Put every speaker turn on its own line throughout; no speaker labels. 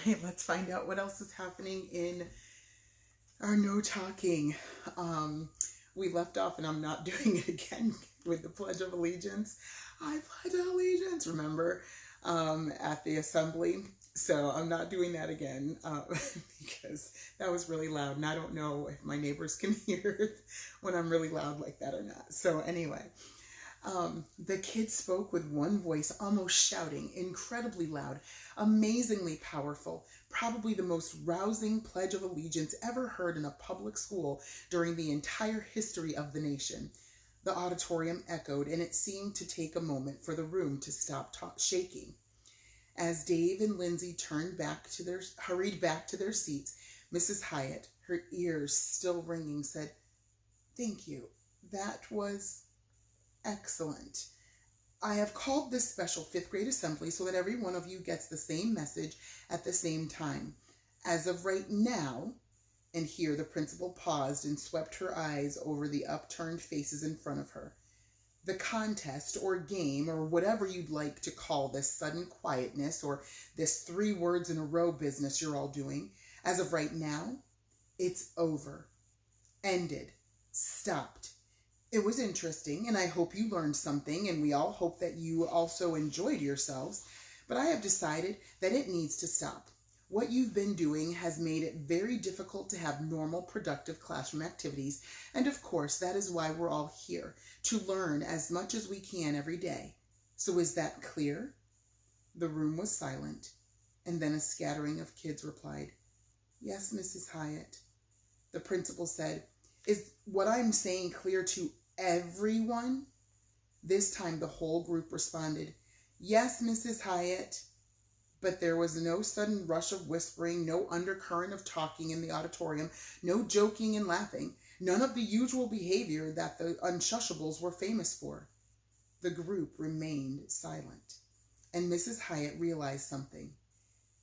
right, let's find out what else is happening in our no talking. We left off, and I'm not doing it again with the Pledge of Allegiance. I pledge allegiance, remember, at the assembly. So I'm not doing that again because that was really loud, and I don't know if my neighbors can hear it when I'm really loud like that or not. So anyway, the kids spoke with one voice, almost shouting, incredibly loud, amazingly powerful, probably the most rousing Pledge of Allegiance ever heard in a public school during the entire history of the nation. The auditorium echoed, and it seemed to take a moment for the room to stop shaking. As Dave and Lindsay hurried back to their seats, Mrs. Hyatt, her ears still ringing, said, "Thank you. That was excellent. I have called this special fifth grade assembly so that every one of you gets the same message at the same time. As of right now," and here the principal paused and swept her eyes over the upturned faces in front of her. "The contest or game or whatever you'd like to call this sudden quietness or this 3 words in a row business you're all doing, as of right now, it's over. Ended. Stopped. It was interesting, and I hope you learned something, and we all hope that you also enjoyed yourselves, but I have decided that it needs to stop. What you've been doing has made it very difficult to have normal, productive classroom activities, and of course, that is why we're all here, to learn as much as we can every day. So is that clear?" The room was silent, and then a scattering of kids replied, "Yes, Mrs. Hyatt." The principal said, "Is what I'm saying clear to everyone?" This time the whole group responded, "Yes, Mrs. Hyatt." But there was no sudden rush of whispering, no undercurrent of talking in the auditorium, no joking and laughing, none of the usual behavior that the Unshushables were famous for. The group remained silent, and Mrs. Hyatt realized something.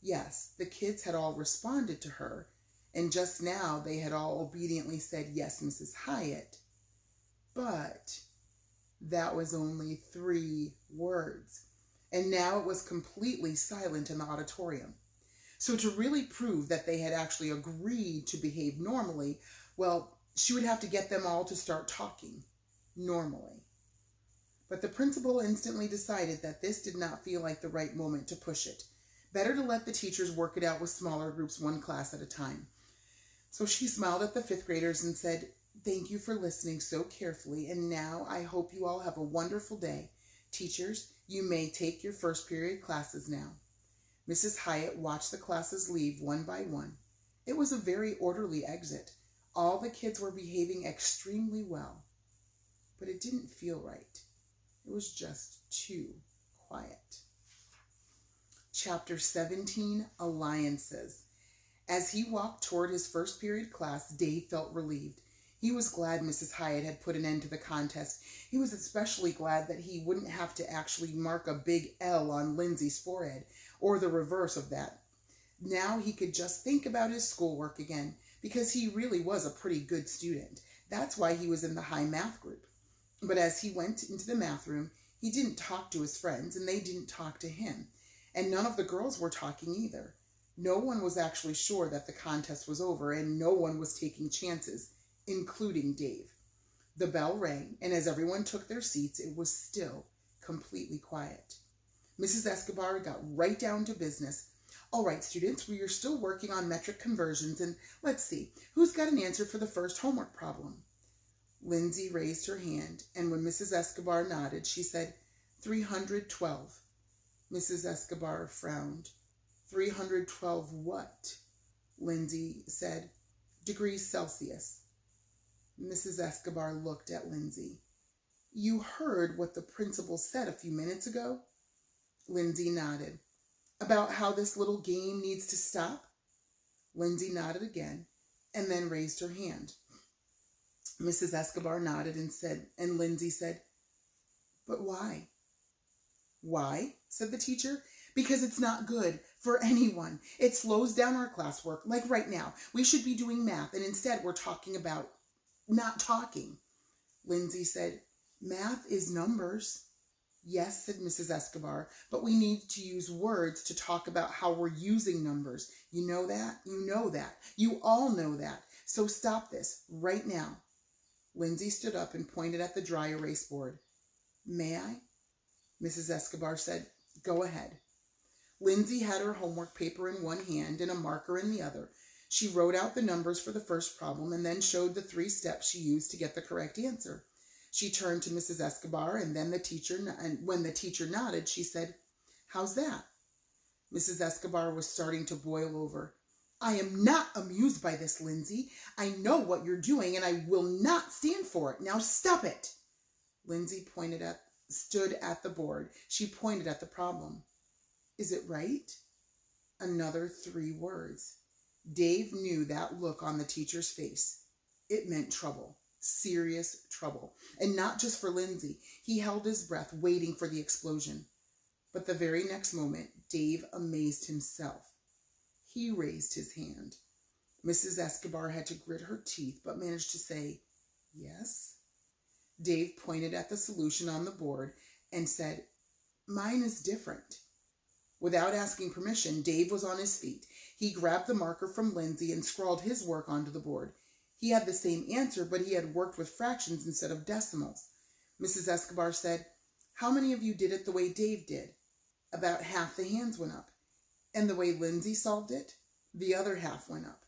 Yes, the kids had all responded to her, and just now they had all obediently said, "Yes, Mrs. Hyatt." But that was only 3 words, and now it was completely silent in the auditorium. So to really prove that they had actually agreed to behave normally, well, she would have to get them all to start talking normally. But the principal instantly decided that this did not feel like the right moment to push it. Better to let the teachers work it out with smaller groups, 1 class at a time. So she smiled at the 5th graders and said, "Thank you for listening so carefully, and now I hope you all have a wonderful day. Teachers, you may take your first period classes now." Mrs. Hyatt watched the classes leave one by one. It was a very orderly exit. All the kids were behaving extremely well. But it didn't feel right. It was just too quiet. Chapter 17, Alliances. As he walked toward his first period class, Dave felt relieved. He was glad Mrs. Hyatt had put an end to the contest. He was especially glad that he wouldn't have to actually mark a big L on Lindsay's forehead, or the reverse of that. Now he could just think about his schoolwork again, because he really was a pretty good student. That's why he was in the high math group. But as he went into the math room, he didn't talk to his friends, and they didn't talk to him. And none of the girls were talking either. No one was actually sure that the contest was over, and no one was taking chances, including Dave. The bell rang, and as everyone took their seats, it was still completely quiet. Mrs. Escobar got right down to business. "All right, students, we are still working on metric conversions, and let's see, who's got an answer for the first homework problem?" Lindsay raised her hand, and when Mrs. Escobar nodded, she said, 312. Mrs. Escobar frowned. 312 what? Lindsay said, "Degrees Celsius." Mrs. Escobar looked at Lindsay. "You heard what the principal said a few minutes ago?" Lindsay nodded. "About how this little game needs to stop?" Lindsay nodded again, and then raised her hand. Mrs. Escobar nodded and Lindsay said, "But why?" "Why?" said the teacher. "Because it's not good for anyone. It slows down our classwork. Like right now, we should be doing math, and instead we're talking about not talking." Lindsay said, "Math is numbers." Yes, said Mrs. Escobar, but we need to use words to talk about how we're using numbers. You know that? You know that. You all know that. So stop this right now. Lindsay stood up and pointed at the dry erase board. May I? Mrs. Escobar said. Go ahead. Lindsay had her homework paper in one hand and a marker in the other. She wrote out the numbers for the first problem and then showed the 3 steps she used to get the correct answer. She turned to Mrs. Escobar and then when the teacher nodded, she said, How's that? Mrs. Escobar was starting to boil over. I am not amused by this, Lindsay. I know what you're doing and I will not stand for it. Now stop it. Lindsay stood at the board. She pointed at the problem. Is it right? Another 3 words. Dave knew that look on the teacher's face. It meant trouble. Serious trouble. And not just for Lindsay. He held his breath, waiting for the explosion. But the very next moment, Dave amazed himself. He raised his hand. Mrs. Escobar had to grit her teeth, but managed to say, Yes. Dave pointed at the solution on the board and said, Mine is different. Without asking permission, Dave was on his feet. He grabbed the marker from Lindsay and scrawled his work onto the board. He had the same answer, but he had worked with fractions instead of decimals. Mrs. Escobar said, How many of you did it the way Dave did? About half the hands went up. And the way Lindsay solved it? The other half went up.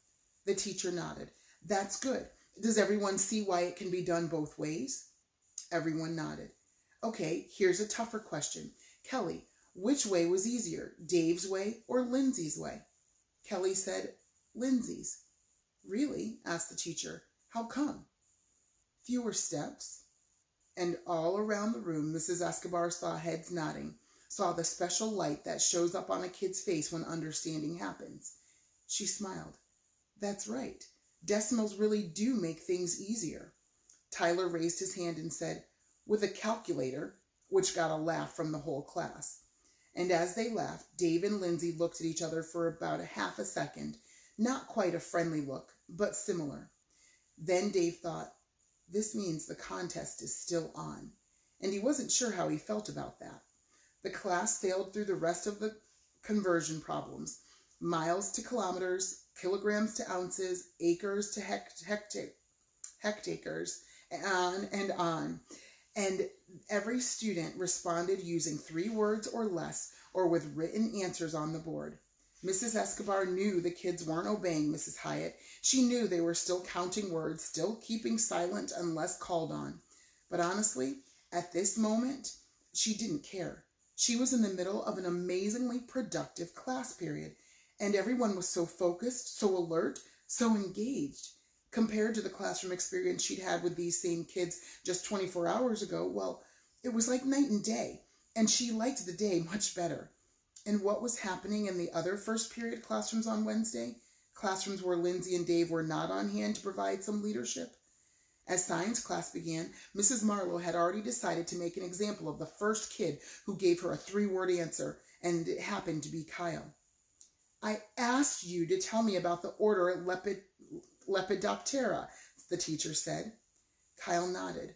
The teacher nodded. That's good. Does everyone see why it can be done both ways? Everyone nodded. Okay, here's a tougher question. Kelly, which way was easier, Dave's way or Lindsay's way? Kelly said, Lindsay's. Really? Asked the teacher. How come? Fewer steps. And all around the room, Mrs. Escobar saw heads nodding, saw the special light that shows up on a kid's face when understanding happens. She smiled. That's right. Decimals really do make things easier. Tyler raised his hand and said, with a calculator, which got a laugh from the whole class. And as they laughed, Dave and Lindsay looked at each other for about a half a second. Not quite a friendly look, but similar. Then Dave thought, this means the contest is still on. And he wasn't sure how he felt about that. The class sailed through the rest of the conversion problems. Miles to kilometers, kilograms to ounces, acres to hectares, on and on. And every student responded using 3 words or less, or with written answers on the board. Mrs. Escobar knew the kids weren't obeying Mrs. Hyatt. She knew they were still counting words, still keeping silent unless called on. But honestly, at this moment, she didn't care. She was in the middle of an amazingly productive class period, and everyone was so focused, so alert, so engaged. Compared to the classroom experience she'd had with these same kids just 24 hours ago, well, it was like night and day, and she liked the day much better. And what was happening in the other first period classrooms on Wednesday? Classrooms where Lindsay and Dave were not on hand to provide some leadership? As science class began, Mrs. Marlowe had already decided to make an example of the first kid who gave her a 3-word answer, and it happened to be Kyle. I asked you to tell me about the order Lepidoptera, the teacher said. Kyle nodded.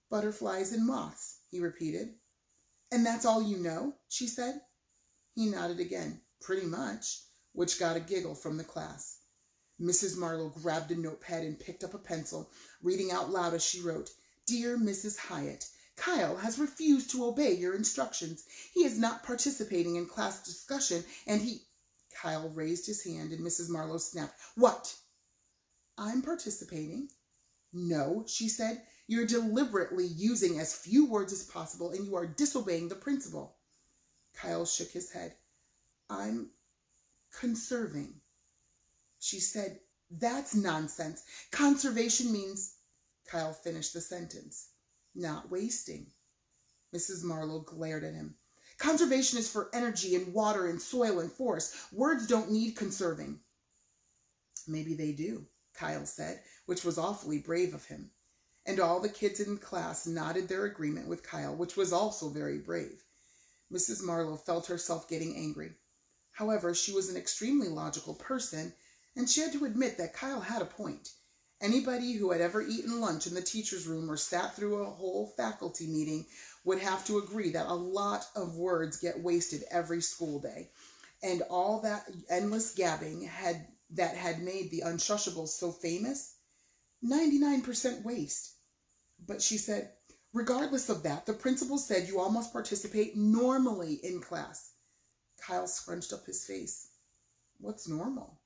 Butterflies and moths, he repeated. And that's all you know? She said. He nodded again. Pretty much, which got a giggle from the class. Mrs. Marlowe grabbed a notepad and picked up a pencil, reading out loud as she wrote, Dear Mrs. Hyatt, Kyle has refused to obey your instructions. He is not participating in class discussion, and he... Kyle raised his hand, and Mrs. Marlowe snapped, What? I'm participating. No, she said. You're deliberately using as few words as possible, and you are disobeying the principal. Kyle shook his head. I'm conserving. She said, That's nonsense. Conservation means... Kyle finished the sentence. Not wasting. Mrs. Marlowe glared at him. Conservation is for energy and water and soil and forest. Words don't need conserving. Maybe they do, Kyle said, which was awfully brave of him. And all the kids in class nodded their agreement with Kyle, which was also very brave. Mrs. Marlowe felt herself getting angry. However, she was an extremely logical person, and she had to admit that Kyle had a point. Anybody who had ever eaten lunch in the teacher's room or sat through a whole faculty meeting would have to agree that a lot of words get wasted every school day. And all that endless gabbing that had made the Unshushables so famous, 99% waste. But she said, regardless of that, the principal said you all must participate normally in class. Kyle scrunched up his face. What's normal?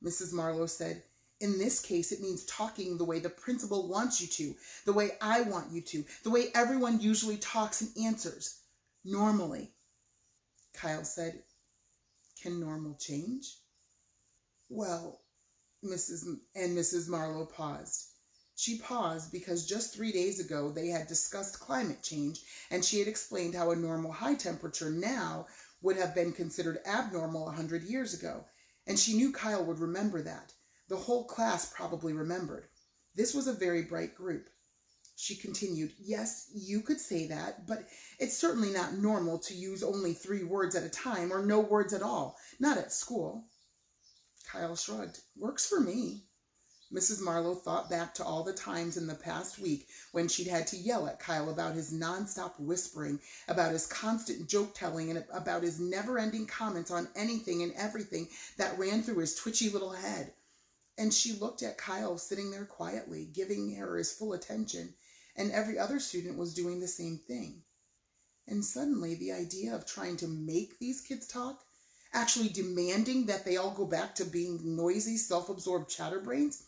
Mrs. Marlowe said, in this case, it means talking the way the principal wants you to, the way I want you to, the way everyone usually talks and answers. Normally. Kyle said, can normal change? Well, Mrs. Marlowe paused. She paused because just 3 days ago they had discussed climate change, and she had explained how a normal high temperature now would have been considered abnormal 100 years ago, and she knew Kyle would remember that. The whole class probably remembered. This was a very bright group. She continued, yes, you could say that, but it's certainly not normal to use only 3 words at a time or no words at all, not at school. Kyle shrugged. Works for me. Mrs. Marlowe thought back to all the times in the past week when she'd had to yell at Kyle about his nonstop whispering, about his constant joke-telling, and about his never-ending comments on anything and everything that ran through his twitchy little head. And she looked at Kyle sitting there quietly, giving her his full attention, and every other student was doing the same thing. And suddenly the idea of trying to make these kids talk, actually demanding that they all go back to being noisy, self-absorbed chatterbrains,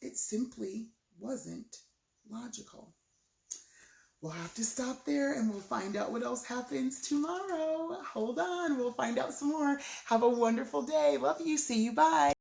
it simply wasn't logical. We'll have to stop there and we'll find out what else happens tomorrow. Hold on, we'll find out some more. Have a wonderful day. Love you. See you. Bye.